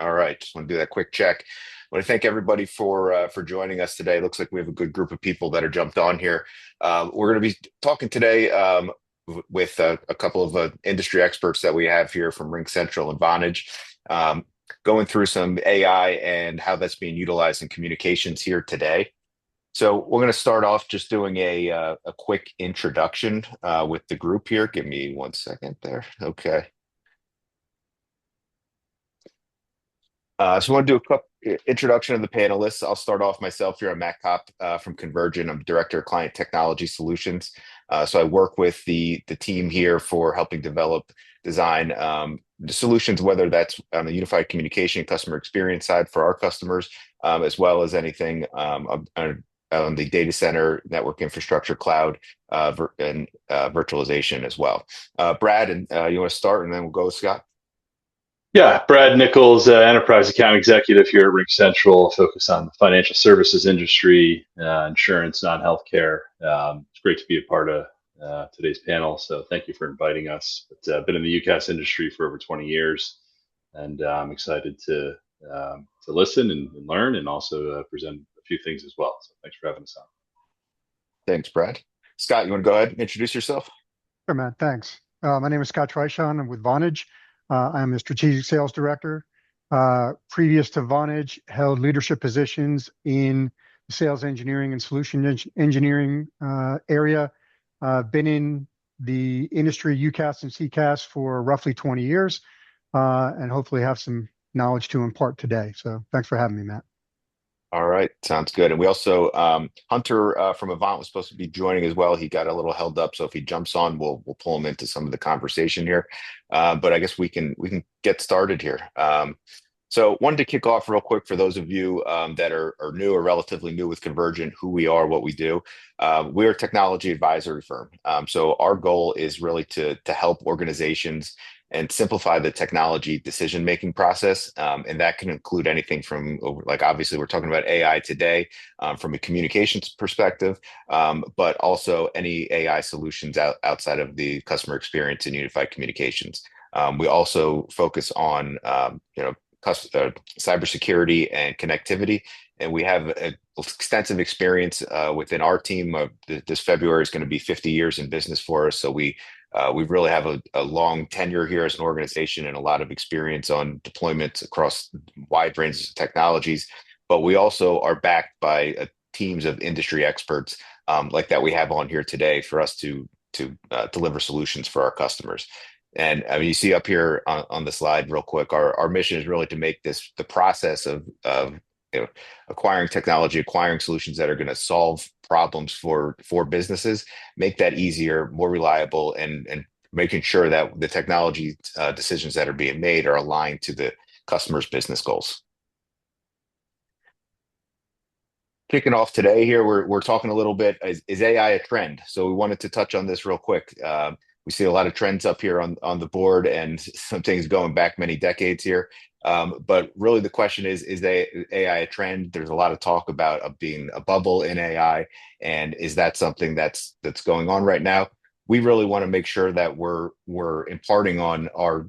All right, just want to do that quick check. I want to thank everybody for joining us today. Looks like we have a good group of people that are jumped on here. We're going to be talking today with a couple of industry experts that we have here from Ring Central and Vonage, um, going through some AI and how that's being utilized in communications here today. So we're going to start off just doing a quick introduction with the group here. Give me 1 second there. Okay. So I want to do a quick introduction of the panelists. I'll start off myself here. I'm Matt Kopp from Convergent. I'm Director of Client Technology Solutions. So I work with the team here for helping develop, design the solutions, whether that's on the unified communication customer experience side for our customers, as well as anything on the data center, network infrastructure, cloud, and virtualization as well. Brad, and you want to start, and then we'll go with Scott. Yeah, Brad Nichols, Enterprise Account Executive here at Ring Central, focus on the financial services industry, insurance, non-healthcare. It's great to be a part of today's panel, so thank you for inviting us. I've been in the UCaaS industry for over 20 years, and I'm excited to listen and learn, and also present a few things as well. So thanks for having us on. Thanks, Brad. Scott, you want to go ahead and introduce yourself? Sure, Matt. Thanks. My name is Scott Treishon. I'm with Vonage. I'm the strategic sales director. Previous to Vonage, held leadership positions in the sales engineering and solution engineering area. Been in the industry UCaaS and CCaaS for roughly 20 years, and hopefully have some knowledge to impart today. So thanks for having me, Matt. All right, sounds good. And we also Hunter from Avant was supposed to be joining as well. He got a little held up, so if he jumps on, we'll pull him into some of the conversation here. But I guess we can get started here. So wanted to kick off real quick for those of you that are new or relatively new with Convergent, who we are, what we do. We're a technology advisory firm. So our goal is really to help organizations and simplify the technology decision-making process. And that can include anything from, like, obviously we're talking about AI today from a communications perspective, but also any AI solutions outside of the customer experience and unified communications. We also focus on, cybersecurity and connectivity. And we have extensive experience within our team. This February is going to be 50 years in business for us. So we really have a long tenure here as an organization and a lot of experience on deployments across wide ranges of technologies. But we also are backed by teams of industry experts like that we have on here today for us to deliver solutions for our customers. And I mean, you see up here on the slide real quick, our mission is really to make this the process of acquiring technology, acquiring solutions that are going to solve problems for businesses, make that easier, more reliable, and making sure that the technology decisions that are being made are aligned to the customer's business goals. Kicking off today here, we're talking a little bit, is AI a trend? So we wanted to touch on this real quick. We see a lot of trends up here on the board and some things going back many decades here. But really the question is AI a trend? There's a lot of talk about being a bubble in AI. And is that something that's going on right now? We really want to make sure that we're imparting on our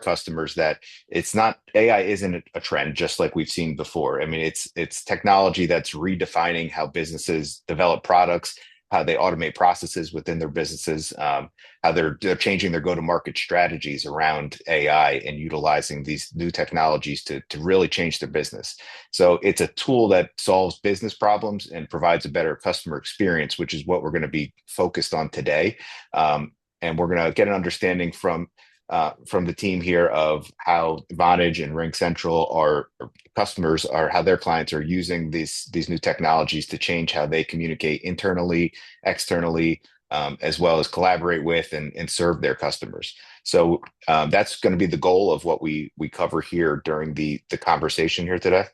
customers that it's not, AI isn't a trend just like we've seen before. I mean, it's technology that's redefining how businesses develop products, how they automate processes within their businesses, how they're changing their go-to-market strategies around AI and utilizing these new technologies to really change their business. So it's a tool that solves business problems and provides a better customer experience, which is what we're going to be focused on today. And we're going to get an understanding from the team here of how Vonage and Ring Central are customers, are how their clients are using these new technologies to change how they communicate internally, externally, as well as collaborate with and serve their customers. So that's going to be the goal of what we cover here during the conversation here today.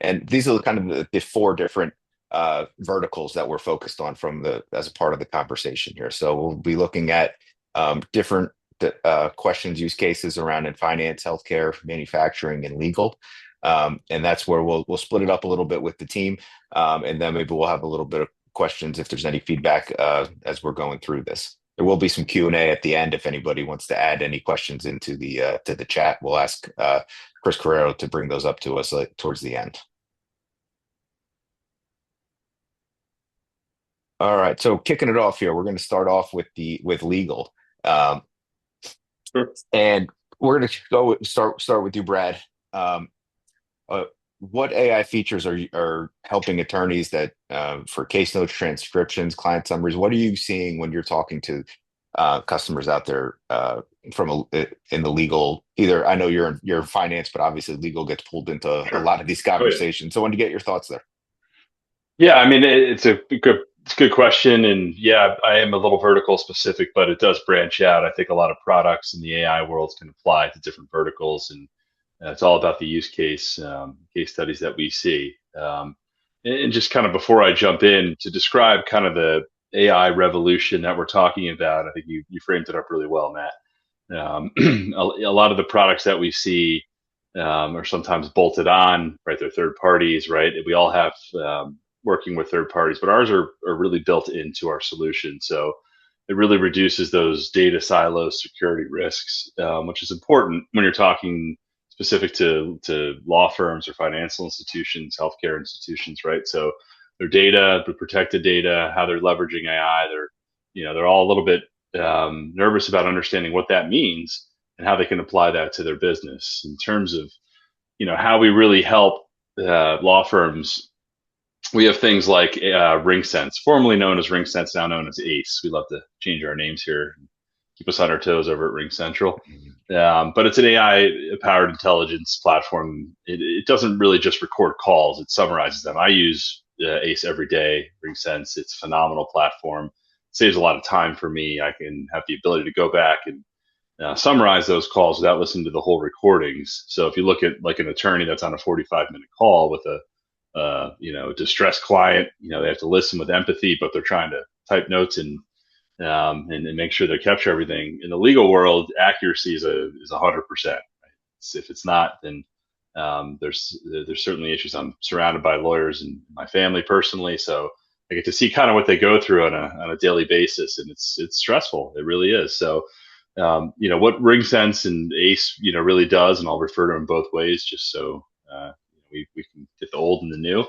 And these are kind of the four different verticals that we're focused on as a part of the conversation here. So we'll be looking at different questions, use cases around in finance, healthcare, manufacturing, and legal. And that's where we'll split it up a little bit with the team. And then maybe we'll have a little bit of questions if there's any feedback as we're going through this. There will be some Q&A at the end if anybody wants to add any questions into the to the chat. We'll ask Chris Carrero to bring those up to us towards the end. All right, so kicking it off here, we're going to start off with legal, um, Sure. and we're going to start with you, Brad. Um, what AI features are helping attorneys that for case notes, transcriptions, client summaries? What are you seeing when you're talking to customers out there in the legal? Either I know you're in finance, but obviously legal gets pulled into a Sure. lot of these Oh, yeah. conversations. So I wanted to get your thoughts there. Yeah, I mean, it's a good question, and yeah, I am a little vertical specific, but it does branch out. I think a lot of products in the AI world can apply to different verticals, and it's all about the use case studies that we see. And just kind of before I jump in to describe kind of the AI revolution that we're talking about, I think you framed it up really well, Matt. A lot of the products that we see are sometimes bolted on, right? They're third parties, right? We all have working with third parties, but ours are really built into our solution. So it really reduces those data silos, security risks, which is important when you're talking specific to law firms or financial institutions, healthcare institutions, right? So their data, the protected data, how they're leveraging AI, they're all a little bit nervous about understanding what that means and how they can apply that to their business in terms of how we really help law firms. We have things like RingSense, formerly known as RingSense, now known as ACE. We love to change our names here, keep us on our toes over at Ring Central. But it's an AI-powered intelligence platform. It doesn't really just record calls; it summarizes them. I use ACE every day. RingSense, it's a phenomenal platform. It saves a lot of time for me. I can have the ability to go back and summarize those calls without listening to the whole recordings. So if you look at like an attorney that's on a 45-minute call with a distressed client, they have to listen with empathy, but they're trying to type notes and make sure they capture everything. In the legal world, accuracy is 100%. Right? If it's not, then there's certainly issues. I'm surrounded by lawyers and my family personally, so I get to see kind of what they go through on a daily basis, and it's stressful. It really is. So what RingSense and ACE really does, and I'll refer to them both ways just so we can get the old and the new.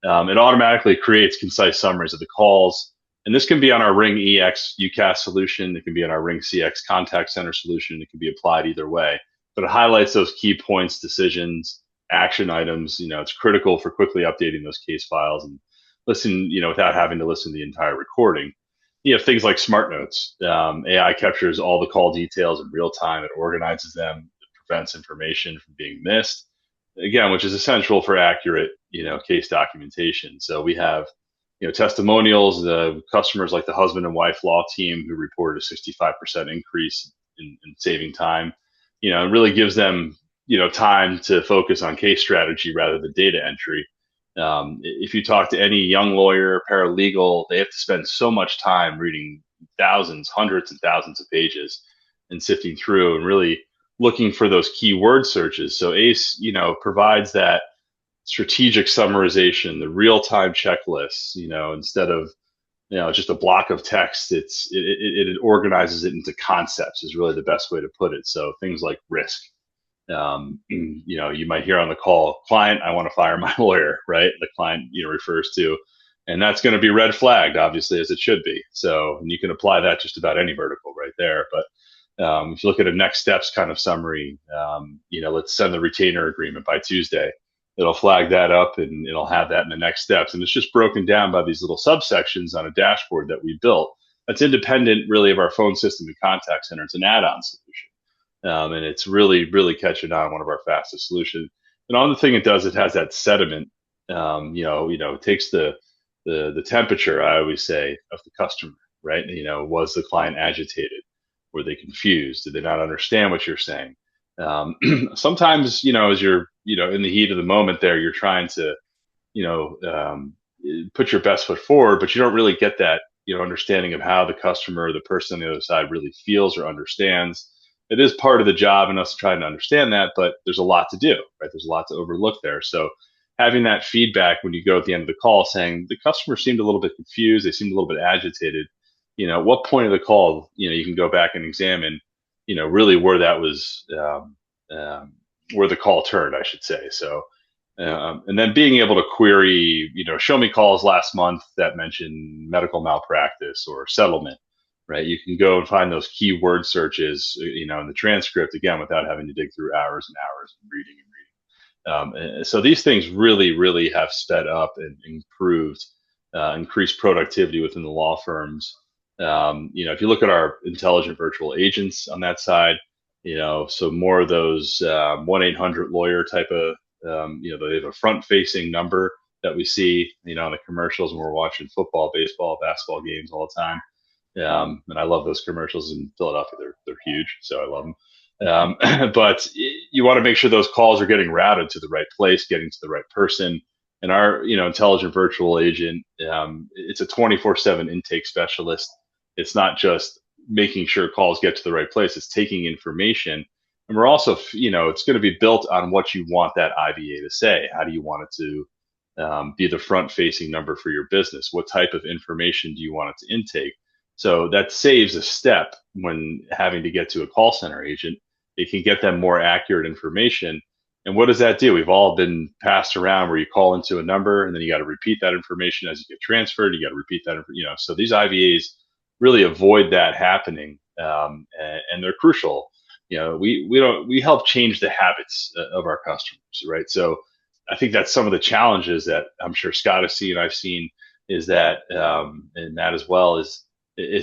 It automatically creates concise summaries of the calls, and this can be on our Ring EX UCaaS solution. It can be on our Ring CX contact center solution. It can be applied either way, but it highlights those key points, decisions, action items. It's critical for quickly updating those case files and listen, without having to listen to the entire recording. You have things like smart notes. AI captures all the call details in real time. It organizes them. It prevents information from being missed. Again, which is essential for accurate, case documentation. So we have, testimonials, the customers like the husband and wife law team who reported a 65% increase in saving time. It really gives them, time to focus on case strategy rather than data entry. If you talk to any young lawyer, paralegal, they have to spend so much time reading thousands, hundreds, and thousands of pages and sifting through and really looking for those keyword searches. So ACE, provides that strategic summarization, the real-time checklists, instead of just a block of text. It organizes it into concepts is really the best way to put it. So things like risk. You might hear on the call, client, I want to fire my lawyer, right? The client, refers to, and that's going to be red flagged, obviously, as it should be. So and you can apply that just about any vertical right there. But if you look at a next steps kind of summary, let's send the retainer agreement by Tuesday. It'll flag that up and it'll have that in the next steps. And it's just broken down by these little subsections on a dashboard that we built that's independent really of our phone system and contact center. It's an add-on solution. And it's really, really catching on, one of our fastest solutions. And on the thing it does, it has that sediment. It takes the temperature, I always say, of the customer, right? Was the client agitated? Were they confused? Did they not understand what you're saying? Sometimes, as you're, in the heat of the moment there, you're trying to, put your best foot forward, but you don't really get that, understanding of how the customer, the person on the other side really feels or understands. It is part of the job and us trying to understand that, but there's a lot to do, right? There's a lot to overlook there. So having that feedback when you go at the end of the call saying the customer seemed a little bit confused, they seemed a little bit agitated, at what point of the call, you can go back and examine, really where that was, where the call turned, I should say. So, and then being able to query, show me calls last month that mentioned medical malpractice or settlement, right? You can go and find those keyword searches, in the transcript again without having to dig through hours and hours of reading and reading. And so these things really, really have sped up and improved, increased productivity within the law firms. If you look at our intelligent virtual agents on that side, so more of those 1-800 lawyer type of, they have a front facing number that we see, on the commercials when we're watching football, baseball, basketball games all the time. And I love those commercials in Philadelphia. They're huge, so I love them. But you want to make sure those calls are getting routed to the right place, getting to the right person. And our, intelligent virtual agent, it's a 24/7 intake specialist. It's not just making sure calls get to the right place. It's taking information, and we're also, it's going to be built on what you want that IVA to say. How do you want it to be the front-facing number for your business? What type of information do you want it to intake? So that saves a step when having to get to a call center agent. It can get them more accurate information. And what does that do? We've all been passed around where you call into a number and then you got to repeat that information as you get transferred. You got to repeat that, so these IVAs really avoid that happening. And they're crucial. We help change the habits of our customers, right? So I think that's some of the challenges that I'm sure Scott has seen, I've seen, is that, and that as well is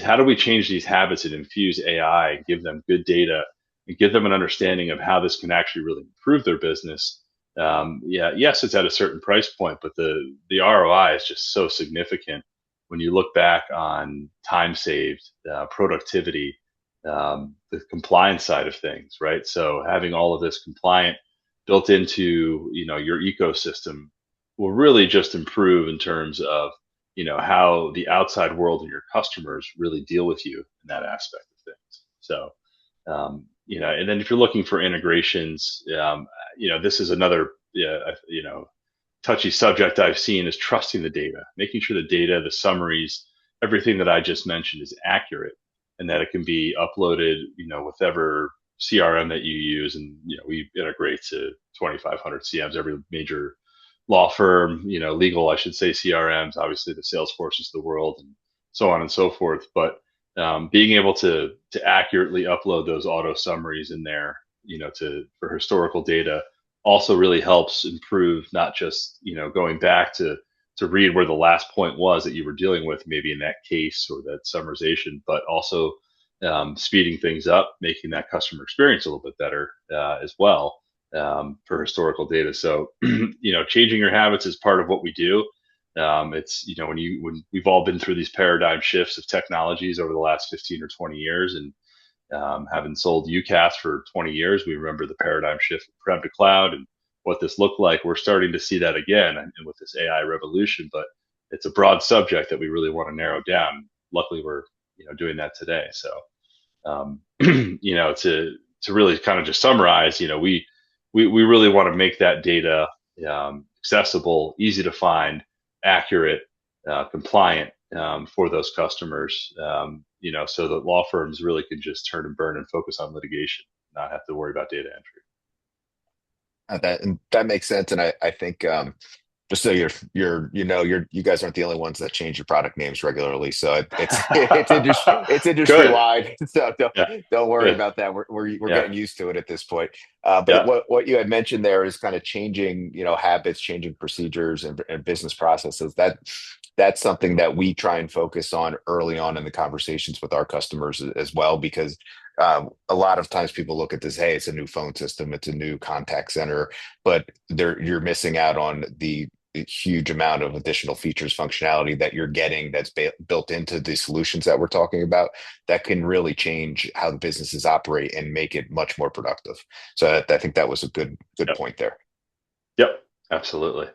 how do we change these habits and infuse AI and give them good data and give them an understanding of how this can actually really improve their business. Yes, it's at a certain price point, but the ROI is just so significant when you look back on time saved, productivity, the compliance side of things, right? So having all of this compliant built into your ecosystem will really just improve in terms of how the outside world and your customers really deal with you in that aspect of things. So and then if you're looking for integrations, this is another, touchy subject I've seen is trusting the data, making sure the data, the summaries, everything that I just mentioned is accurate and that it can be uploaded, whatever CRM that you use. And, we integrate to 2,500 CMs, every major law firm, legal, I should say, CRMs, obviously the Salesforces of the world and so on and so forth. But being able to accurately upload those auto summaries in there, for historical data also really helps improve not just, going back to read where the last point was that you were dealing with, maybe in that case or that summarization, but also speeding things up, making that customer experience a little bit better as well for historical data. So, changing your habits is part of what we do. It's when we've all been through these paradigm shifts of technologies over the last 15 or 20 years, and having sold UCaaS for 20 years, we remember the paradigm shift from prem to cloud and what this looked like. We're starting to see that again, and with this AI revolution. But it's a broad subject that we really want to narrow down. Luckily, we're doing that today. So, to really kind of just summarize, we really want to make that data accessible, easy to find, accurate, compliant for those customers, so that law firms really can just turn and burn and focus on litigation, not have to worry about data entry. That makes sense, and I think just so you guys aren't the only ones that change your product names regularly. So it's industry wide. So don't worry about that. We're getting used to it at this point. But what you had mentioned there is kind of changing habits, changing procedures and business processes. That's something that we try and focus on early on in the conversations with our customers as well, because a lot of times people look at this, hey, it's a new phone system, it's a new contact center, but you're missing out on the huge amount of additional features, functionality that you're getting that's built into the solutions that we're talking about that can really change how the businesses operate and make it much more productive. So I think that was a good point there. Yep, absolutely.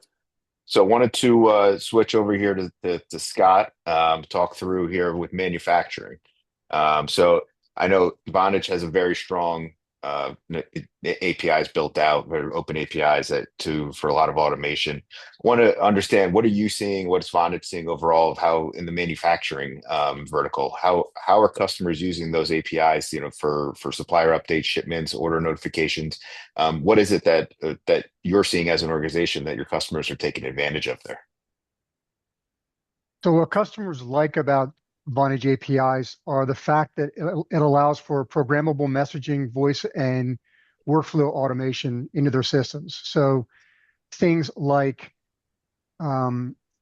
So I wanted to switch over here to Scott, talk through here with manufacturing. So I know Vonage has a very strong APIs built out, or open APIs for a lot of automation. Want to understand, what are you seeing? What is Vonage seeing overall of how in the manufacturing vertical? How are customers using those APIs? For supplier updates, shipments, order notifications. What is it that you're seeing as an organization that your customers are taking advantage of there? So what customers like about Vonage APIs are the fact that it allows for programmable messaging, voice, and workflow automation into their systems. So things like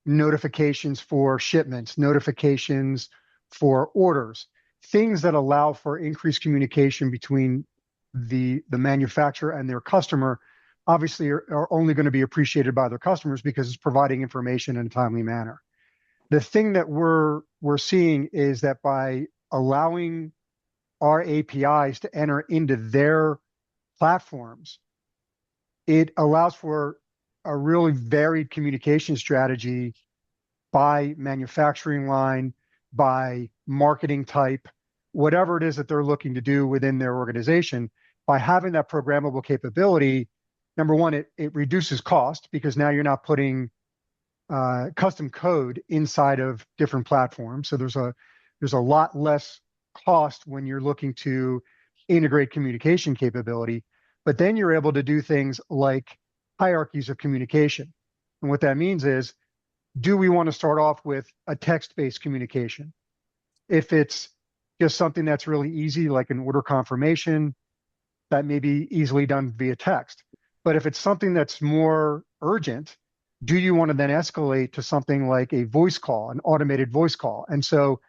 notifications for shipments, notifications for orders, things that allow for increased communication between the manufacturer and their customer, obviously are only going to be appreciated by their customers because it's providing information in a timely manner. The thing that we're seeing is that by allowing our APIs to enter into their platforms, it allows for a really varied communication strategy by manufacturing line, by marketing type, whatever it is that they're looking to do within their organization. By having that programmable capability, number one, it reduces cost because now you're not putting custom code inside of different platforms. So there's a lot less cost when you're looking to integrate communication capability. But then you're able to do things like hierarchies of communication. And what that means is, do we want to start off with a text-based communication? If it's just something that's really easy, like an order confirmation, that may be easily done via text. But if it's something that's more urgent, do you want to then escalate to something like a voice call, an automated voice call? And so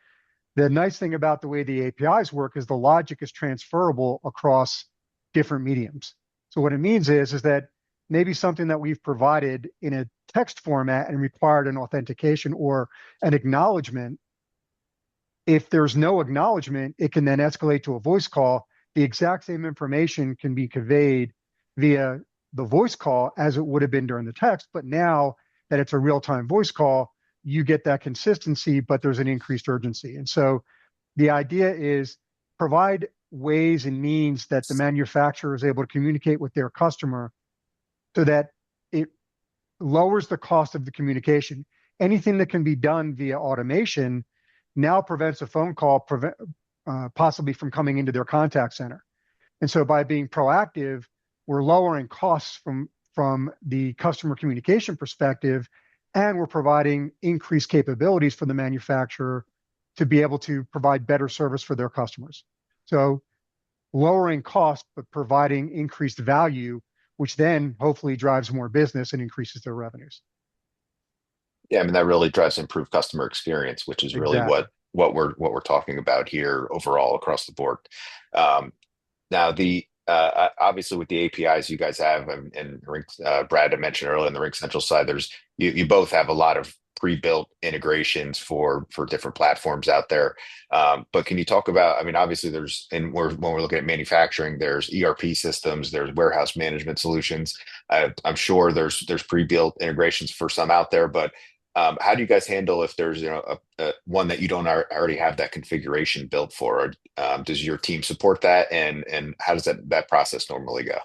the nice thing about the way the APIs work is the logic is transferable across different mediums. So what it means is that maybe something that we've provided in a text format and required an authentication or an acknowledgement, if there's no acknowledgement, it can then escalate to a voice call. The exact same information can be conveyed via the voice call as it would have been during the text. But now that it's a real-time voice call, you get that consistency, but there's an increased urgency. And so the idea is provide ways and means that the manufacturer is able to communicate with their customer so that it lowers the cost of the communication. Anything that can be done via automation now prevents a phone call possibly from coming into their contact center. And so by being proactive, we're lowering costs from the customer communication perspective, and we're providing increased capabilities for the manufacturer to be able to provide better service for their customers. So lowering cost, but providing increased value, which then hopefully drives more business and increases their revenues. Yeah, I mean that really drives improved customer experience, which is really Exactly. what we're talking about here overall across the board. Now, the obviously with the APIs you guys have, and Brad had mentioned earlier on the Ring Central side, you both have a lot of pre-built integrations for different platforms out there. But can you talk about? I mean, obviously when we're looking at manufacturing, there's ERP systems, there's warehouse management solutions. I'm sure there's pre-built integrations for some out there, but how do you guys handle if there's one that you don't already have that configuration built for? Or, does your team support that, and how does that process normally go?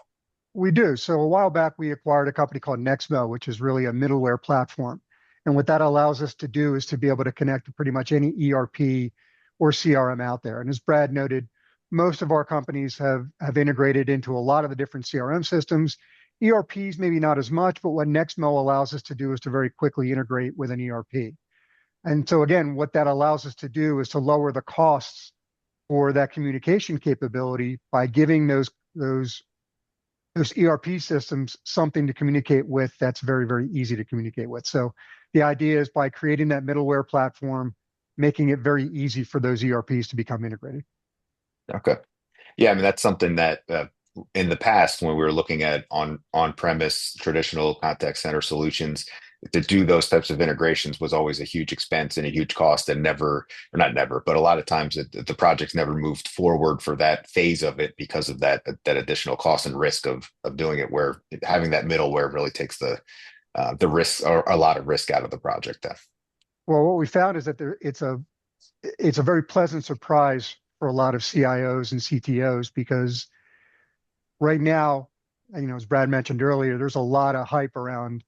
We do. So a while back, we acquired a company called Nexmo, which is really a middleware platform. And what that allows us to do is to be able to connect to pretty much any ERP or CRM out there. And as Brad noted, most of our companies have integrated into a lot of the different CRM systems. ERPs, maybe not as much, but what Nexmo allows us to do is to very quickly integrate with an ERP. And so again, what that allows us to do is to lower the costs for that communication capability by giving those ERP systems something to communicate with that's very, very easy to communicate with. So the idea is by creating that middleware platform, making it very easy for those ERPs to become integrated. Okay. Yeah, I mean that's something that in the past when we were looking at on-premise traditional contact center solutions, to do those types of integrations was always a huge expense and a huge cost, and never, or not never, but a lot of times the projects never moved forward for that phase of it because of that additional cost and risk of doing it. Where having that middleware really takes the risk, or a lot of risk, out of the project. Then. Well, what we found is that it's a very pleasant surprise for a lot of CIOs and CTOs because right now, as Brad mentioned earlier, there's a lot of hype around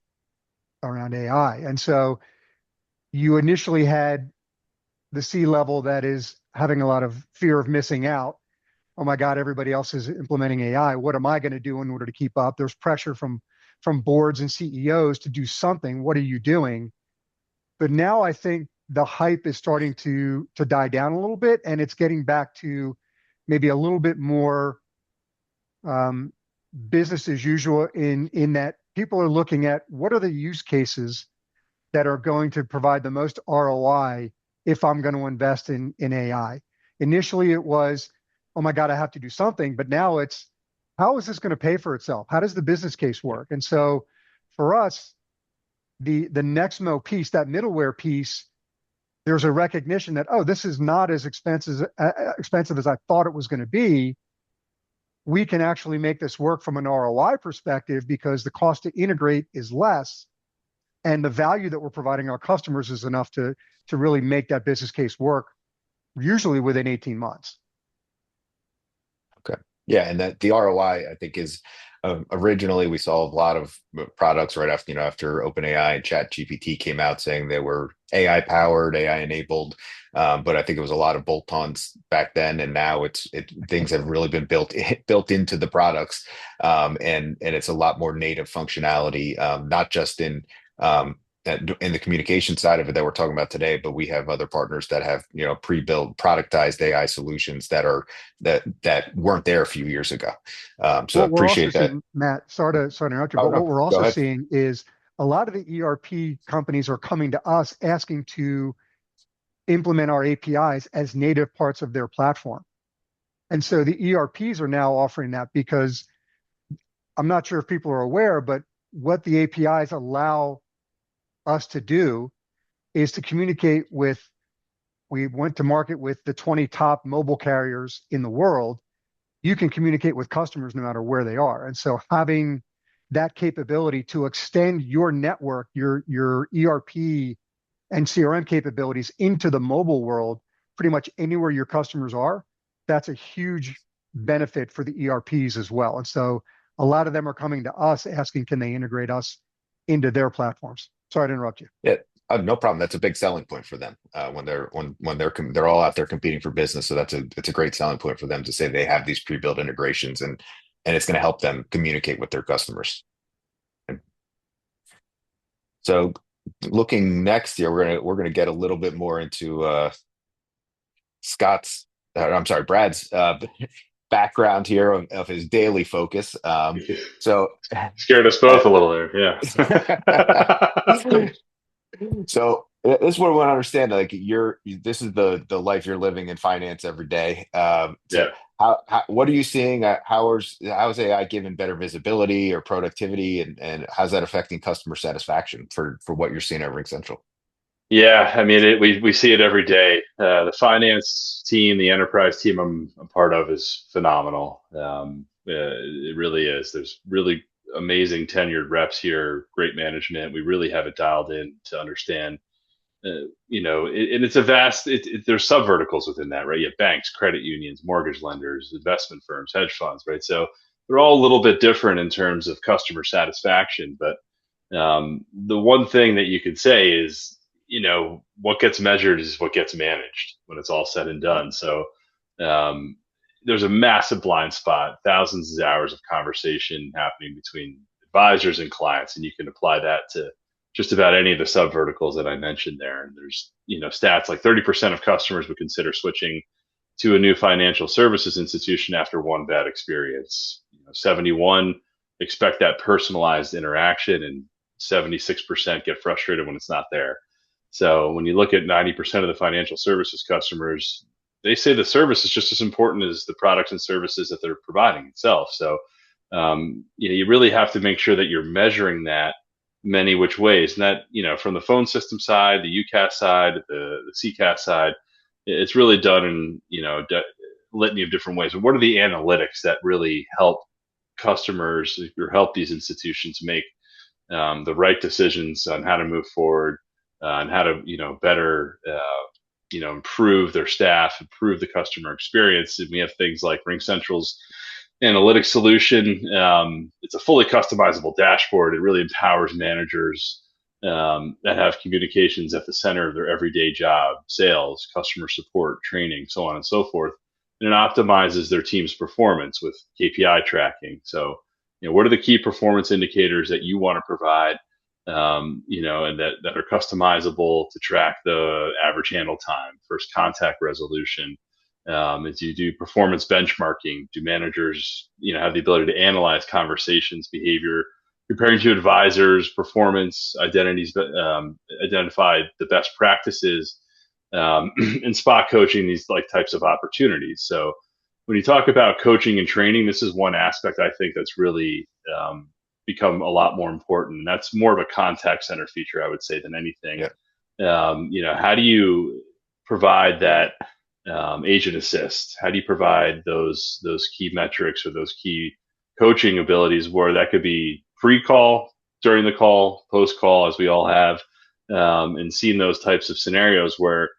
AI. And so you initially had the C-level that is having a lot of fear of missing out. Oh my God, everybody else is implementing AI. What am I going to do in order to keep up? There's pressure from boards and CEOs to do something. What are you doing? But now I think the hype is starting to die down a little bit, and it's getting back to maybe a little bit more um, business as usual in that people are looking at what are the use cases that are going to provide the most ROI if I'm going to invest in AI. Initially, it was, oh my God, I have to do something. But now it's, how is this going to pay for itself? How does the business case work? And so for us, the Nexmo piece, that middleware piece, there's a recognition that, oh, this is not as expensive as I thought it was going to be. We can actually make this work from an ROI perspective because the cost to integrate is less and the value that we're providing our customers is enough to really make that business case work, usually within 18 months. Okay. Yeah, and that the ROI I think is originally we saw a lot of products right after after OpenAI and Chat GPT came out saying they were AI powered, AI enabled, but I think it was a lot of bolt-ons back then, and now things have really been built into the products, and it's a lot more native functionality, not just um, in the communication side of it that we're talking about today, but we have other partners that have pre-built productized AI solutions that weren't there a few years ago. So What we're also appreciate that. seeing, Matt, sorry to interrupt you, Oh but no, what we're go also ahead. seeing is a lot of the ERP companies are coming to us asking to implement our APIs as native parts of their platform. And so the ERPs are now offering that because I'm not sure if people are aware, but what the APIs allow us to do is to communicate with, we went to market with the 20 top mobile carriers in the world. You can communicate with customers no matter where they are. And so having that capability to extend your network, your ERP and CRM capabilities into the mobile world, pretty much anywhere your customers are, that's a huge benefit for the ERPs as well. And so a lot of them are coming to us asking, can they integrate us into their platforms? Sorry to interrupt you. Yeah, no problem. That's a big selling point for them they're all out there competing for business. So it's a great selling point for them to say they have these pre-built integrations, and it's going to help them communicate with their customers. And so looking next year, we're gonna get a little bit more into Scott's. I'm sorry, Brad's background here of his daily focus. So Scared us uh, both a little there. Yeah. So this is what we want to understand. Like this is the life you're living in finance every day. So Yeah. what are you seeing? How's AI giving better visibility or productivity, and how's that affecting customer satisfaction for what you're seeing at Ring Central? Yeah, I mean, we see it every day. The finance team, the enterprise team I'm part of is phenomenal. It really is. There's really amazing tenured reps here, great management. We really have it dialed in to understand. And it's a vast. There's sub verticals within that, right? You have banks, credit unions, mortgage lenders, investment firms, hedge funds, right? So they're all a little bit different in terms of customer satisfaction, but the one thing that you could say is, what gets measured is what gets managed when it's all said and done. So um, there's a massive blind spot, thousands of hours of conversation happening between advisors and clients, and you can apply that to just about any of the sub verticals that I mentioned there. And there's, stats like 30% of customers would consider switching to a new financial services institution after one bad experience. 71 expect that personalized interaction, and 76% get frustrated when it's not there. So when you look at 90% of the financial services customers, they say the service is just as important as the products and services that they're providing itself. So you really have to make sure that you're measuring that many which ways. And that, from the phone system side, the UCAS side, the CCAS side, it's really done in, litany of different ways. But what are the analytics that really help customers or help these institutions make the right decisions on how to move forward, and how to better improve their staff, improve the customer experience? And we have things like Ring Central's analytics solution. It's a fully customizable dashboard. It really empowers managers that have communications at the center of their everyday job: sales, customer support, training, so on and so forth. And it optimizes their team's performance with KPI tracking. So, what are the key performance indicators that you want to provide, and that are customizable to track the average handle time, first contact resolution. As you do performance benchmarking, do managers, have the ability to analyze conversations, behavior, comparing to advisors, performance, identities, identify the best practices, and spot coaching these like types of opportunities. So when you talk about coaching and training, this is one aspect I think that's really become a lot more important. And that's more of a contact center feature, I would say, than anything. Yeah. How do you provide that agent assist? How do you provide those key metrics or those key coaching abilities, where that could be pre-call, during the call, post-call, as we all have, and seeing those types of scenarios where,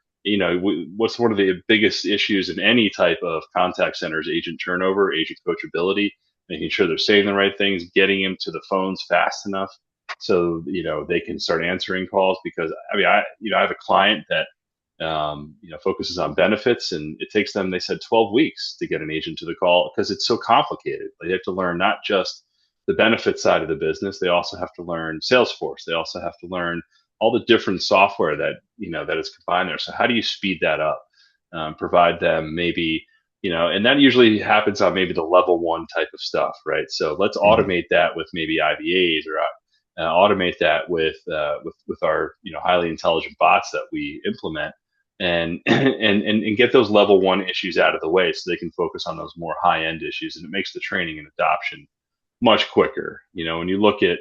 what's one of the biggest issues in any type of contact centers: agent turnover, agent coachability, making sure they're saying the right things, getting them to the phones fast enough so they can start answering calls. Because I have a client that focuses on benefits, and it takes them, they said, 12 weeks to get an agent to the call because it's so complicated. They have to learn not just the benefit side of the business, they also have to learn Salesforce. They also have to learn all the different software that is combined there. So how do you speed that up? Provide them maybe, and that usually happens on maybe the level one type of stuff, right? So let's Mhm. automate that with maybe IVAs, or automate that with our highly intelligent bots that we implement, and and get those level one issues out of the way so they can focus on those more high end issues, and it makes the training and adoption much quicker. When you look at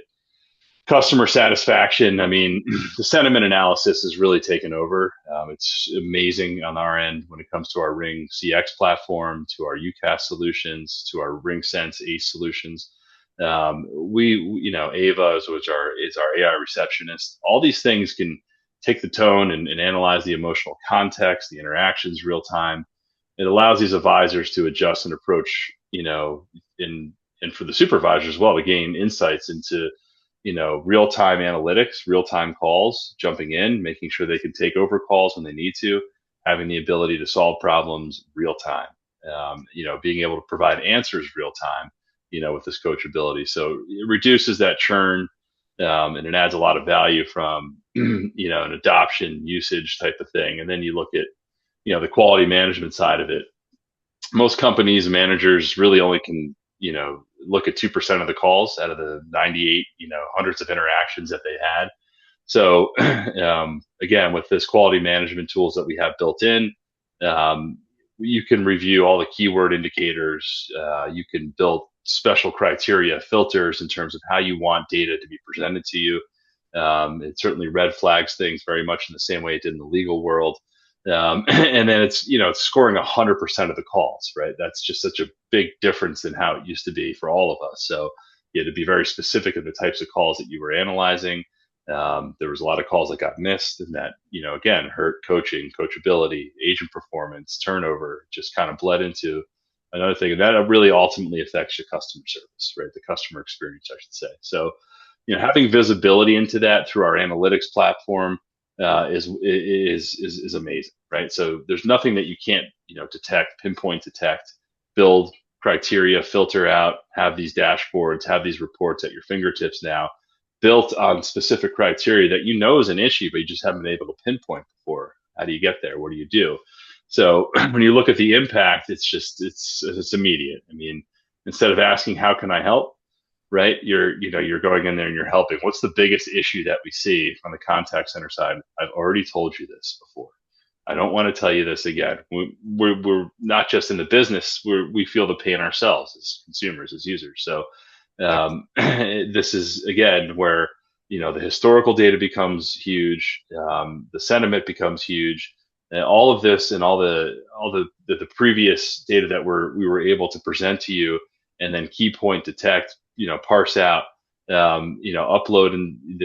customer satisfaction, I mean, the sentiment analysis has really taken over. It's amazing on our end when it comes to our Ring CX platform, to our UCAS solutions, to our Ring Sense ACE solutions. Ava, is our AI receptionist. All these things can take the tone and analyze the emotional context, the interactions real time. It allows these advisors to adjust and approach, in and for the supervisors as well, to gain insights into real time analytics, real time calls, jumping in, making sure they can take over calls when they need to, having the ability to solve problems real time, being able to provide answers real time, with this coachability. So it reduces that churn, and it adds a lot of value from, an adoption usage type of thing. And then you look at, the quality management side of it. Most companies and managers really only can, look at 2% of the calls out of the 98, hundreds of interactions that they had. So again, with this quality management tools that we have built in, um, you can review all the keyword indicators. You can build special criteria, filters in terms of how you want data to be presented to you. It certainly red flags things very much in the same way it did in the legal world. And then it's scoring 100% of the calls, right? That's just such a big difference than how it used to be for all of us. So you had to be very specific of the types of calls that you were analyzing. There was a lot of calls that got missed, and that, again, hurt coaching, coachability, agent performance, turnover, just kind of bled into another thing. And that really ultimately affects your customer service, right? The customer experience, I should say. So, having visibility into that through our analytics platform is amazing, right? So there's nothing that you can't, detect, pinpoint, detect, build criteria, filter out, have these dashboards, have these reports at your fingertips now, built on specific criteria that is an issue, but you just haven't been able to pinpoint before. How do you get there? What do you do? So when you look at the impact, it's immediate. I mean, instead of asking how can I help, right? You're going in there and you're helping. What's the biggest issue that we see on the contact center side? I've already told you this before. I don't want to tell you this again. We're not just in the business. We feel the pain ourselves as consumers, as users. So Yeah. this is again where the historical data becomes huge, the sentiment becomes huge, and all of this and all the previous data that we were able to present to you, and then key point detect, parse out, upload and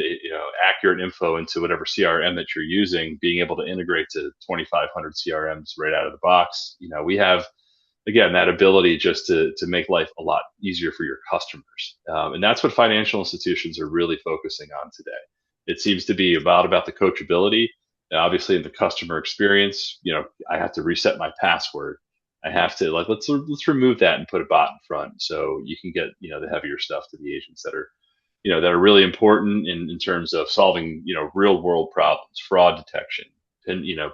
accurate info into whatever CRM that you're using, being able to integrate to 2,500 CRMs right out of the box. We have again, that ability just to make life a lot easier for your customers. And that's what financial institutions are really focusing on today. It seems to be about the coachability. Obviously, in the customer experience, I have to reset my password. I have to let's remove that and put a bot in front so you can get the heavier stuff to the agents that are really important in terms of solving real world problems, fraud detection,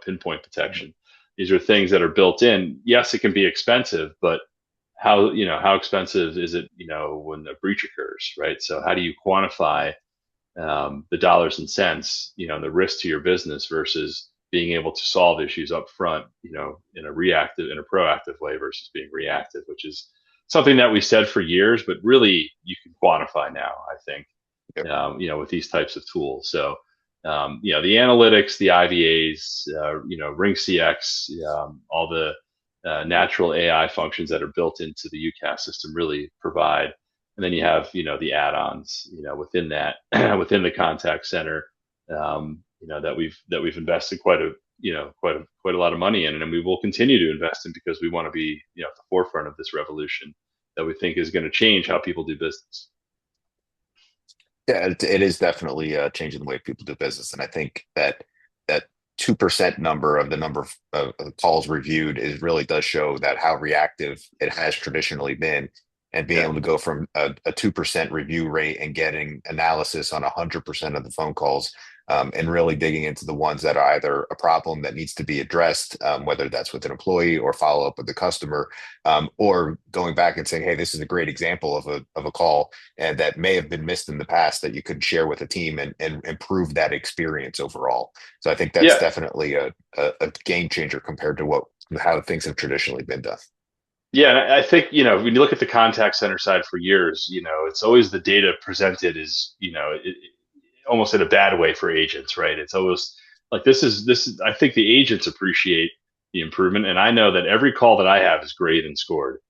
pinpoint detection. These are things that are built in. Yes, it can be expensive, but how expensive is it when a breach occurs, right? So how do you quantify the dollars and cents, and the risk to your business versus being able to solve issues up front, in a proactive way versus being reactive, which is something that we said for years, but really you can quantify now, I think, Yep. with these types of tools. So, the analytics, the IVAs, Ring CX, all the natural AI functions that are built into the UCAS system really provide. And then you have, the add-ons, within that, within the contact center, that we've invested quite a lot of money in, and we will continue to invest in because we want to be, at the forefront of this revolution that we think is going to change how people do business. Yeah, it is definitely changing the way people do business, and I think that 2% number of the number of calls reviewed is really does show that how reactive it has traditionally been, and being Yeah. able to go from a 2% review rate and getting analysis on 100% of the phone calls, and really digging into the ones that are either a problem that needs to be addressed, whether that's with an employee or follow up with the customer, or going back and saying, hey, this is a great example of a call and that may have been missed in the past that you could share with a team and improve that experience overall. So I think that's Yeah. definitely a game changer compared to how things have traditionally been done. Yeah, and I think when you look at the contact center side for years, it's always the data presented is almost in a bad way for agents, right? It's always like this is. I think the agents appreciate the improvement, and I know that every call that I have is graded and scored,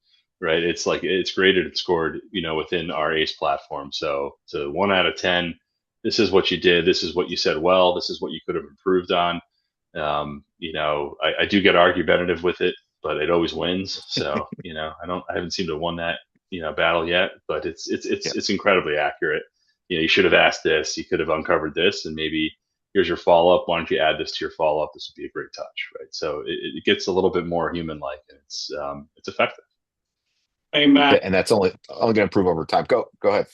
right? It's like it's graded and scored, within our ACE platform. So 1 out of 10, this is what you did, this is what you said well, this is what you could have improved on. I do get argumentative with it, but it always wins. So, I haven't seemed to have won that, battle yet, but Yeah. it's incredibly accurate. You should have asked this, you could have uncovered this, and maybe here's your follow up. Why don't you add this to your follow up? This would be a great touch, right? So it gets a little bit more human like, and it's effective. Hey, Yeah, Matt. and that's only going to improve over time. Go ahead.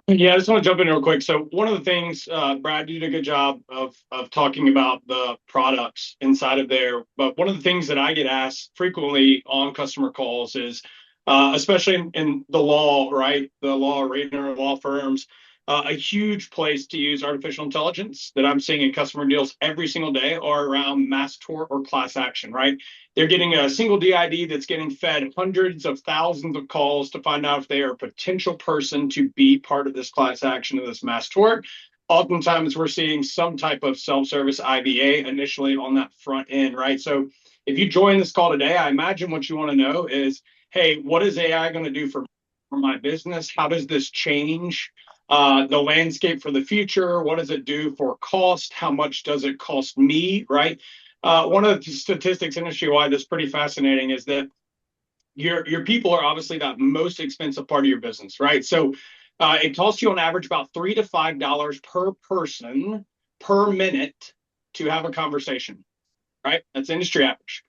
Yeah, I just want to jump in real quick. So one of the things, Brad, you did a good job of talking about the products inside of there. But one of the things that I get asked frequently on customer calls is, especially in the law, right? The law arena, law firms, a huge place to use artificial intelligence that I'm seeing in customer deals every single day are around mass tort or class action, right? They're getting a single DID that's getting fed hundreds of thousands of calls to find out if they are a potential person to be part of this class action of this mass tort. Oftentimes, we're seeing some type of self-service IVA initially on that front end, right? So if you join this call today, I imagine what you want to know is, hey, what is AI going to do for my business? How does this change the landscape for the future? What does it do for cost? How much does it cost me, right? One of the statistics industry wide that's pretty fascinating is that your people are obviously that most expensive part of your business, right? So it costs you on average about $3 to $5 per person per minute to have a conversation, right? That's industry average.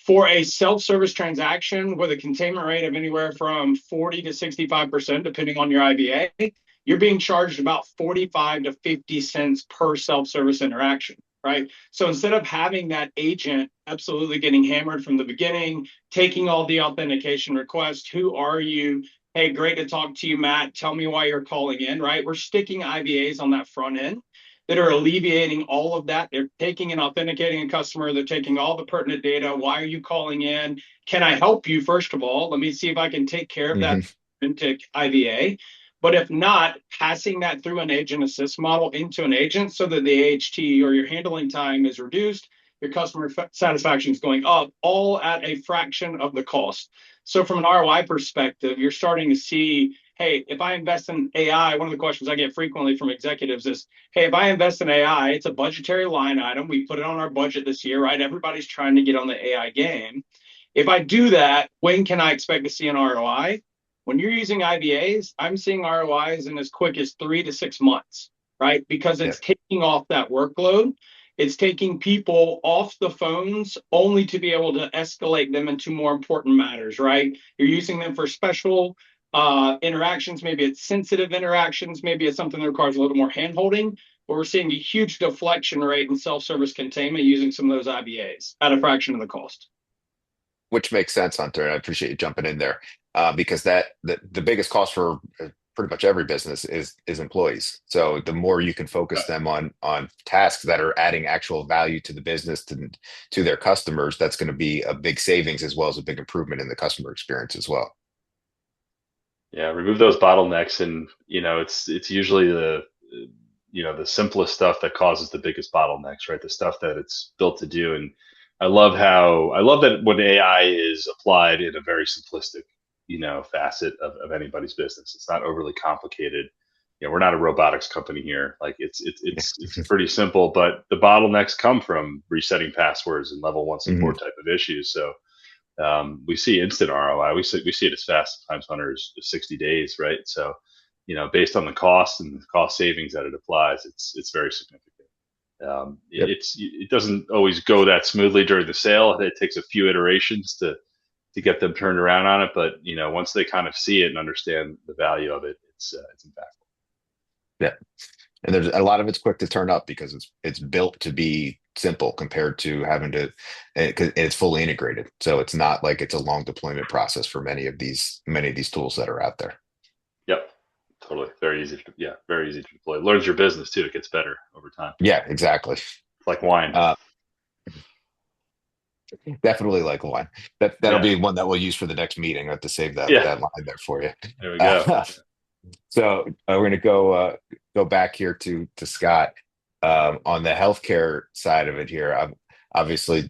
For a self-service transaction with a containment rate of anywhere from 40 to 65%, depending on your IVA, you're being charged about 45 to 50 cents per self-service interaction, right? So instead of having that agent absolutely getting hammered from the beginning, taking all the authentication requests, who are you? Hey, great to talk to you, Matt. Tell me why you're calling in, right? We're sticking IVAs on that front end that are alleviating all of that. They're taking and authenticating a customer. They're taking all the pertinent data. Why are you calling in? Can I help you? First of all, let me see if I can take care of that Hmm. authentic IVA. But if not, passing that through an agent assist model into an agent so that the AHT or your handling time is reduced, your customer satisfaction is going up, all at a fraction of the cost. So from an ROI perspective, you're starting to see, hey, if I invest in AI, one of the questions I get frequently from executives is, hey, if I invest in AI, it's a budgetary line item. We put it on our budget this year, right? Everybody's trying to get on the AI game. If I do that, when can I expect to see an ROI? When you're using IVAs, I'm seeing ROIs in as quick as 3 to 6 months, right? Because Yeah. it's taking off that workload. It's taking people off the phones only to be able to escalate them into more important matters, right? You're using them for special interactions. Maybe it's sensitive interactions. Maybe it's something that requires a little more handholding. But we're seeing a huge deflection rate in self-service containment using some of those IVAs at a fraction of the cost. Which makes sense, Hunter. And I appreciate you jumping in there because the biggest cost for pretty much every business is employees. So the more you can focus them on tasks that are adding actual value to the business to their customers, that's going to be a big savings as well as a big improvement in the customer experience as well. Yeah, remove those bottlenecks, and it's usually the simplest stuff that causes the biggest bottlenecks, right? The stuff that it's built to do. And I love that when AI is applied in a very simplistic, facet of anybody's business. It's not overly complicated. We're not a robotics company here. Like it's pretty simple, but the bottlenecks come from resetting passwords and level one Mhm. support type of issues. So we see instant ROI. We see it as fast, sometimes hunters 60 days, right? So, based on the cost and the cost savings that it applies, it's very significant. Yep. It doesn't always go that smoothly during the sale. It takes a few iterations to get them turned around on it. But once they kind of see it and understand the value of it, it's impactful. Yeah. And there's a lot of it's quick to turn up because it's built to be simple compared to having to, and it's fully integrated. So it's not like it's a long deployment process for many of these tools that are out there. Yep, totally. Very easy to deploy. Learns your business too. It gets better over time. Yeah, exactly. It's like wine. Uh, Definitely like one. That'll Yeah, be one that we'll use for the next meeting. I have to save that yeah. that line there for you. There we go. Uh, so we're going to go back here to Scott on the healthcare side of it here. Obviously,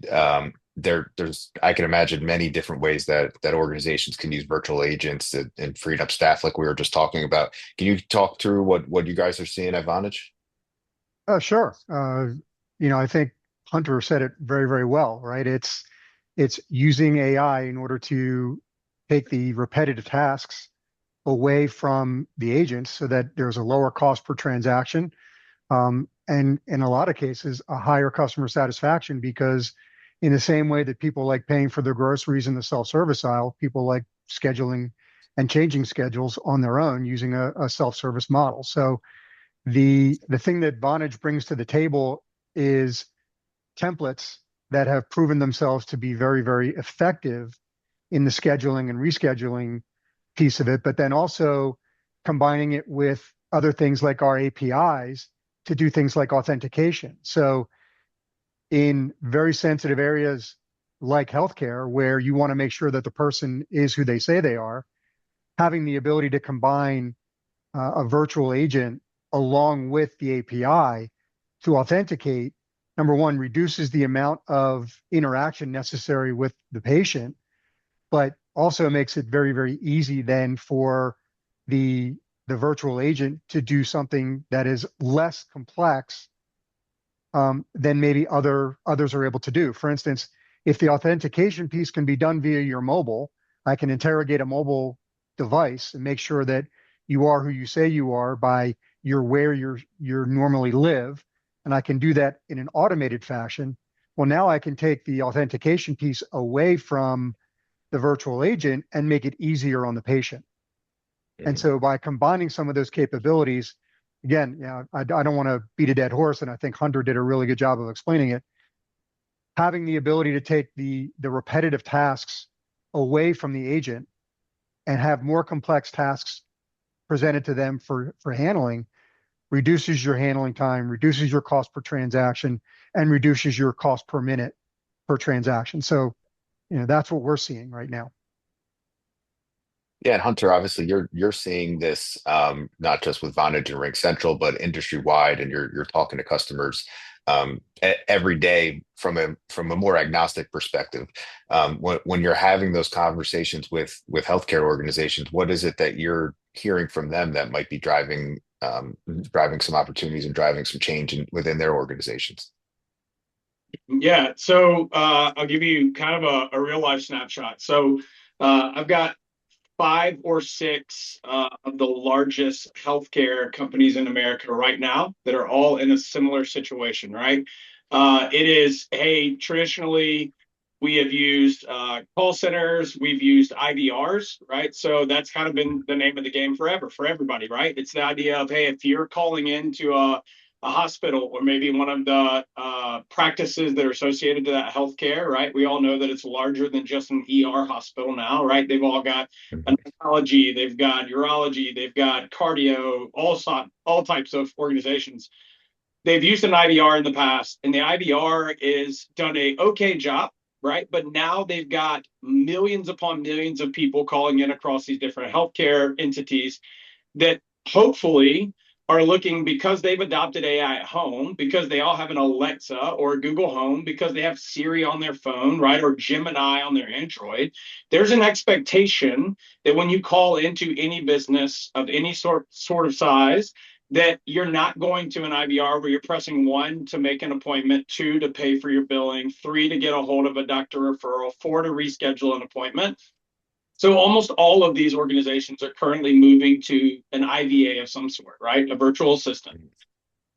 there's I can imagine many different ways that organizations can use virtual agents and freed up staff, like we were just talking about. Can you talk through what you guys are seeing at Vonage? Sure. I think Hunter said it very, very well, right? It's using AI in order to take the repetitive tasks away from the agents so that there's a lower cost per transaction. And in a lot of cases, a higher customer satisfaction because in the same way that people like paying for their groceries in the self-service aisle, people like scheduling and changing schedules on their own using a self-service model. So the thing that Vonage brings to the table is templates that have proven themselves to be very, very effective in the scheduling and rescheduling piece of it, but then also combining it with other things like our APIs to do things like authentication. So in very sensitive areas like healthcare, where you want to make sure that the person is who they say they are, having the ability to combine a virtual agent along with the API to authenticate, number one, reduces the amount of interaction necessary with the patient, but also makes it very, very easy then for the virtual agent to do something that is less complex than maybe others are able to do. For instance, if the authentication piece can be done via your mobile, I can interrogate a mobile device and make sure that you are who you say you are by where you're normally live, and I can do that in an automated fashion. Well, now I can take the authentication piece away from the virtual agent and make it easier on the patient. And Mhm. so by combining some of those capabilities, again, I don't want to beat a dead horse, and I think Hunter did a really good job of explaining it. Having the ability to take the repetitive tasks away from the agent and have more complex tasks presented to them for handling reduces your handling time, reduces your cost per transaction, and reduces your cost per minute per transaction. So, that's what we're seeing right now. Yeah, and Hunter, obviously you're seeing this not just with Vonage and Ring Central, but industry wide, and you're talking to customers every day from a more agnostic perspective. When you're having those conversations with healthcare organizations, what is it that you're hearing from them that might be driving some opportunities and driving some change within their organizations? Yeah, so I'll give you kind of a real life snapshot. So I've got five or six of the largest healthcare companies in America right now that are all in a similar situation, right? It is, hey, traditionally we have used call centers, we've used IVRs, right? So that's kind of been the name of the game forever for everybody, right? It's the idea of, hey, if you're calling into a hospital or maybe one of the practices that are associated to that healthcare, right? We all know that it's larger than just an ER hospital now, right? They've all got oncology, they've got urology, they've got cardio, all types of organizations. They've used an IVR in the past, and the IVR is done a okay job, right? But now they've got millions upon millions of people calling in across these different healthcare entities that hopefully are looking because they've adopted AI at home, because they all have an Alexa or a Google Home, because they have Siri on their phone, right? Or Gemini on their Android. There's an expectation that when you call into any business of any sort of size, that you're not going to an IVR where you're pressing one to make an appointment, two to pay for your billing, three to get a hold of a doctor referral, four to reschedule an appointment. So almost all of these organizations are currently moving to an IVA of some sort, right? A virtual assistant.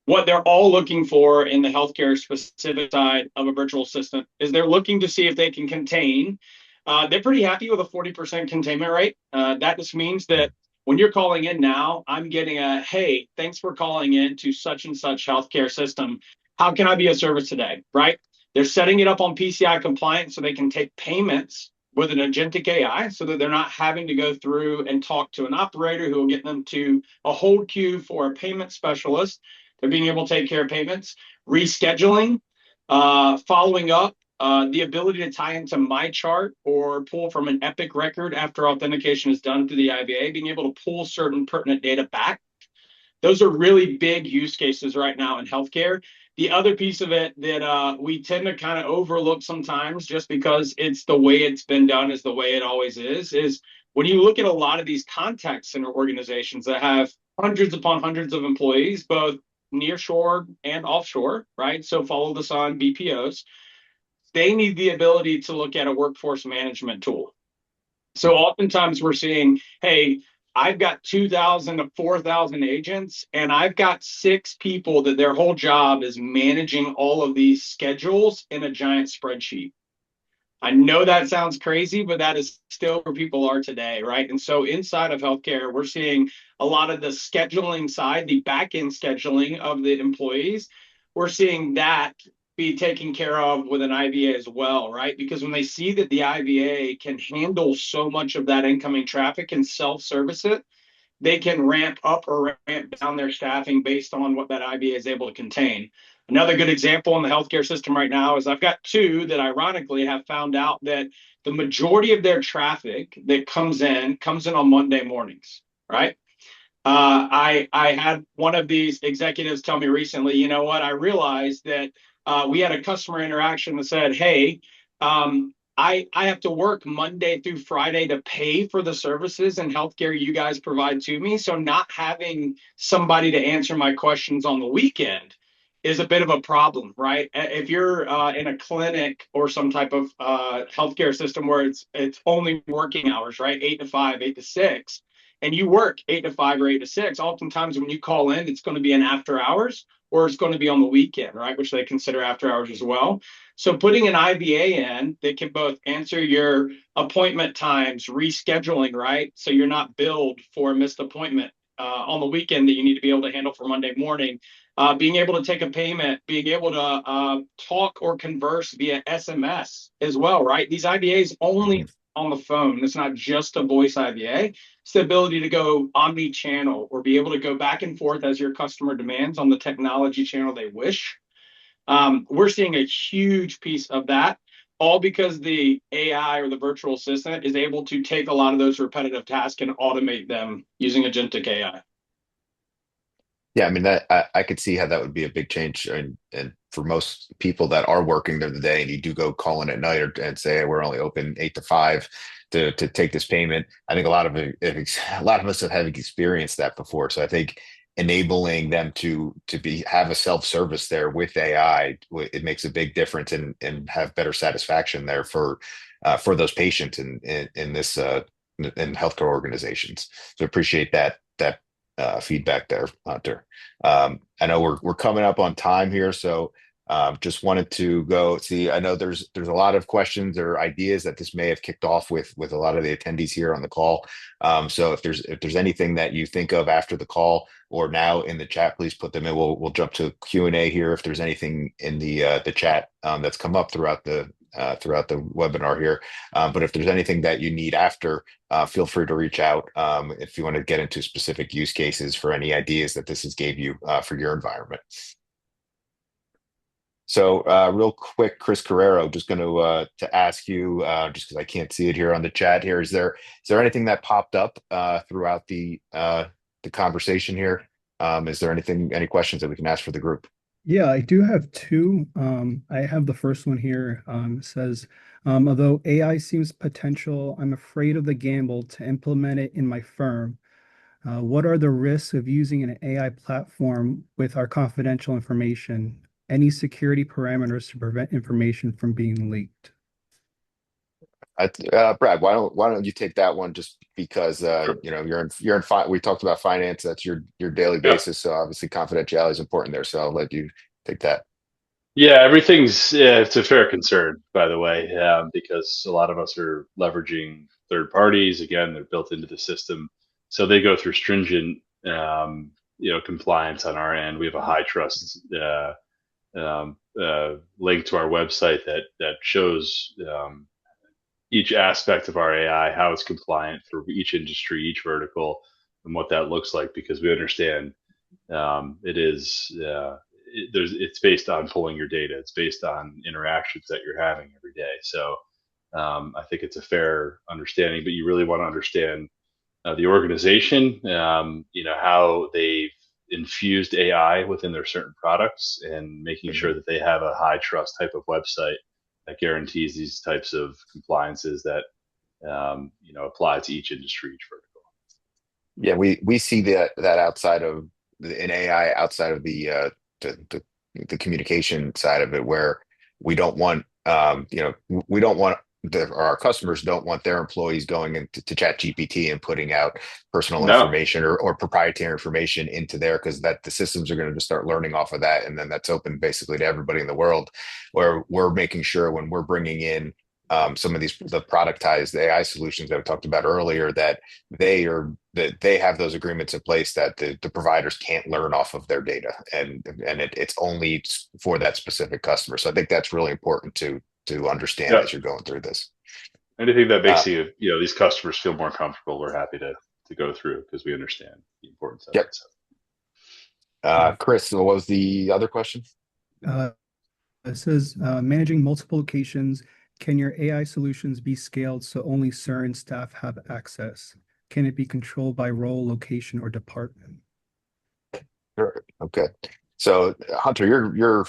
What they're all looking for in the healthcare specific side of a virtual assistant is they're looking to see if they can contain. They're pretty happy with a 40% containment rate. That just means that when you're calling in now, I'm getting a, hey, thanks for calling in to such and such healthcare system. How can I be of service today? Right? They're setting it up on PCI compliance so they can take payments with an agentic AI so that they're not having to go through and talk to an operator who will get them to a hold queue for a payment specialist. They're being able to take care of payments, rescheduling, following up, the ability to tie into my chart or pull from an Epic record after authentication is done through the IVA, being able to pull certain pertinent data back. Those are really big use cases right now in healthcare. The other piece of it that we tend to kind of overlook sometimes just because it's the way it's been done is the way it always is when you look at a lot of these contact center organizations that have hundreds upon hundreds of employees, both near shore and offshore, right? So follow the sun, BPOs. They need the ability to look at a workforce management tool. So oftentimes we're seeing, hey, I've got 2,000 to 4,000 agents, and I've got six people that their whole job is managing all of these schedules in a giant spreadsheet. I know that sounds crazy, but that is still where people are today, right? And so inside of healthcare, we're seeing a lot of the scheduling side, the back end scheduling of the employees. We're seeing that be taken care of with an IVA as well, right? Because when they see that the IVA can handle so much of that incoming traffic and self service it, they can ramp up or ramp down their staffing based on what that IBA is able to contain. Another good example in the healthcare system right now is I've got two that ironically have found out that the majority of their traffic that comes in on Monday mornings, right? I had one of these executives tell me recently, you know what? I realized that we had a customer interaction that said, hey, I have to work Monday through Friday to pay for the services and healthcare you guys provide to me. So not having somebody to answer my questions on the weekend is a bit of a problem, right? If you're in a clinic or some type of healthcare system where it's only working hours, right? 8 to 5, 8 to 6, and you work 8 to 5 or 8 to 6, oftentimes when you call in, it's going to be an after hours or it's going to be on the weekend, right? Which they consider after hours as well. So putting an IVA in that can both answer your appointment times, rescheduling, right? So you're not billed for a missed appointment on the weekend that you need to be able to handle for Monday morning. Being able to take a payment, being able to talk or converse via SMS as well, right? These IVAs only on the phone. It's not just a voice IVA. It's the ability to go omni-channel or be able to go back and forth as your customer demands on the technology channel they wish. We're seeing a huge piece of that, all because the AI or the virtual assistant is able to take a lot of those repetitive tasks and automate them using agentic AI. Yeah, I mean that I could see how that would be a big change, and for most people that are working during the day, and you do go call in at night and say, hey, we're only open 8 to 5 to take this payment. I think a lot of us have experienced that before. So I think enabling them to be have a self-service there with AI, it makes a big difference and have better satisfaction there for those patients in this in healthcare organizations. So appreciate that feedback there, Hunter. I know we're coming up on time here, so just wanted to go see. I know there's a lot of questions or ideas that this may have kicked off with a lot of the attendees here on the call. So if there's anything that you think of after the call or now in the chat, please put them in. We'll jump to Q&A here if there's anything in the chat that's come up throughout the webinar here. But if there's anything that you need after, feel free to reach out if you want to get into specific use cases for any ideas that this has gave you for your environment. So real quick, Chris Carrero, just going to ask you, just because I can't see it here on the chat here, is there anything that popped up throughout the conversation here? Is there any questions that we can ask for the group? Yeah, I do have two. I have the first one here. It says, although AI seems potential, I'm afraid of the gamble to implement it in my firm. What are the risks of using an AI platform with our confidential information? Any security parameters to prevent information from being leaked? Brad, why don't you take that one just because Sure. you're in we talked about finance, that's your daily Yeah. basis, so obviously confidentiality is important there. So I'll let you take that. Yeah, it's a fair concern, by the way, because a lot of us are leveraging third parties. Again, they're built into the system, so they go through stringent, compliance on our end. We have a high trust link to our website that shows each aspect of our AI, how it's compliant for each industry, each vertical, and what that looks like, because we understand it's based on pulling your data. It's based on interactions that you're having every day. So I think it's a fair understanding, but you really want to understand the organization, how they've infused AI within their certain products and making sure that they have a high trust type of website that guarantees these types of compliances that apply to each industry, each vertical. Yeah, we see that outside of in AI, outside of the communication side of it, where we don't want we don't want or our customers don't want their employees going into chat GPT and putting out personal No, information or proprietary information into there, because that the systems are going to just start learning off of that, and then that's open basically to everybody in the world. Where we're making sure when we're bringing in some of the productized AI solutions that we talked about earlier, that they have those agreements in place that the providers can't learn off of their data, and it's only for that specific customer. So I think that's really important to understand yeah, as you're going through this. anything that Uh, makes these customers feel more comfortable, we're happy to go through because we understand the importance of yep. it. So. Chris, what was the other question? Uh, it says, managing multiple locations, can your AI solutions be scaled so only certain staff have access? Can it be controlled by role, location, or department? Sure. Okay. So Hunter, you're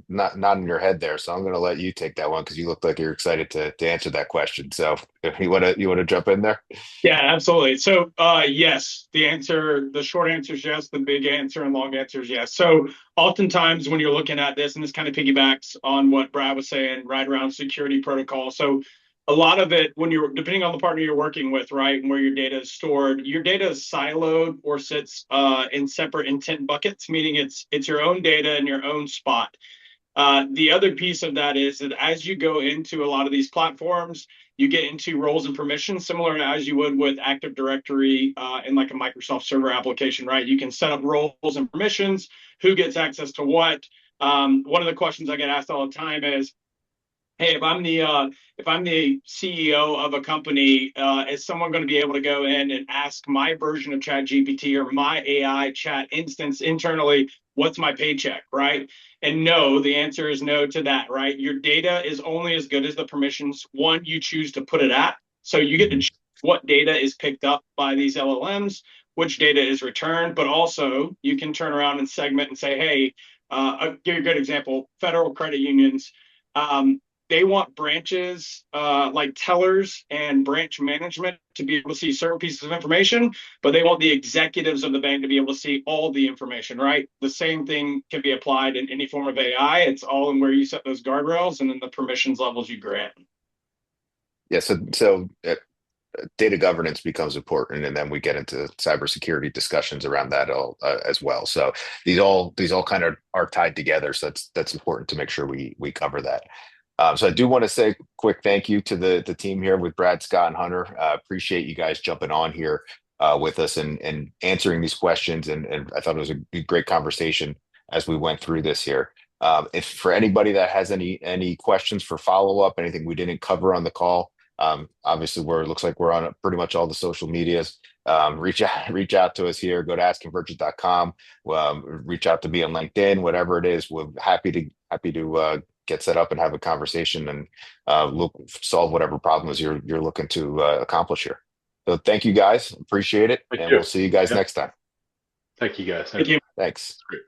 not in your head there, so I'm going to let you take that one because you look like you're excited to answer that question. So if you want to jump in there. Yeah, absolutely. So, yes, the short answer is yes. The big answer and long answer is yes. So, oftentimes when you're looking at this, and this kind of piggybacks on what Brad was saying, right around security protocol. So, a lot of it, when you're depending on the partner you're working with, right, and where your data is stored, your data is siloed or sits in separate intent buckets, meaning it's your own data in your own spot. The other piece of that is that as you go into a lot of these platforms, you get into roles and permissions, similar as you would with Active Directory in like a Microsoft Server application, right? You can set up roles and permissions, who gets access to what. One of the questions I get asked all the time is, hey, if I'm the CEO of a company, is someone going to be able to go in and ask my version of Chat GPT or my AI chat instance internally, what's my paycheck, right? And no, the answer is no to that, right? Your data is only as good as the permissions one you choose to put it at. So you get to choose what data is picked up by these LLMs, which data is returned, but also you can turn around and segment and say, hey, I'll give you a good example, federal credit unions. they want branches, like tellers and branch management, to be able to see certain pieces of information, but they want the executives of the bank to be able to see all the information, right? The same thing can be applied in any form of AI. It's all in where you set those guardrails and then the permissions levels you grant. Yeah, so data governance becomes important, and then we get into cybersecurity discussions around that all as well. So these all kind of are tied together. So that's important to make sure we cover that. So I do want to say a quick thank you to the team here with Brad, Scott, and Hunter. Appreciate you guys jumping on here with us and answering these questions. And I thought it was a great conversation as we went through this here. If for anybody that has any questions for follow up, anything we didn't cover on the call, obviously it looks like we're on pretty much all the social medias. Reach out to us here. Go to askconvergent.com. Reach out to me on LinkedIn, whatever it is. We're happy to get set up and have a conversation and solve whatever problems you're looking to accomplish here. So thank you guys. Appreciate it. Thank And you. we'll see you guys Yeah. next time. Thank you guys. Thank you. Thanks. Great.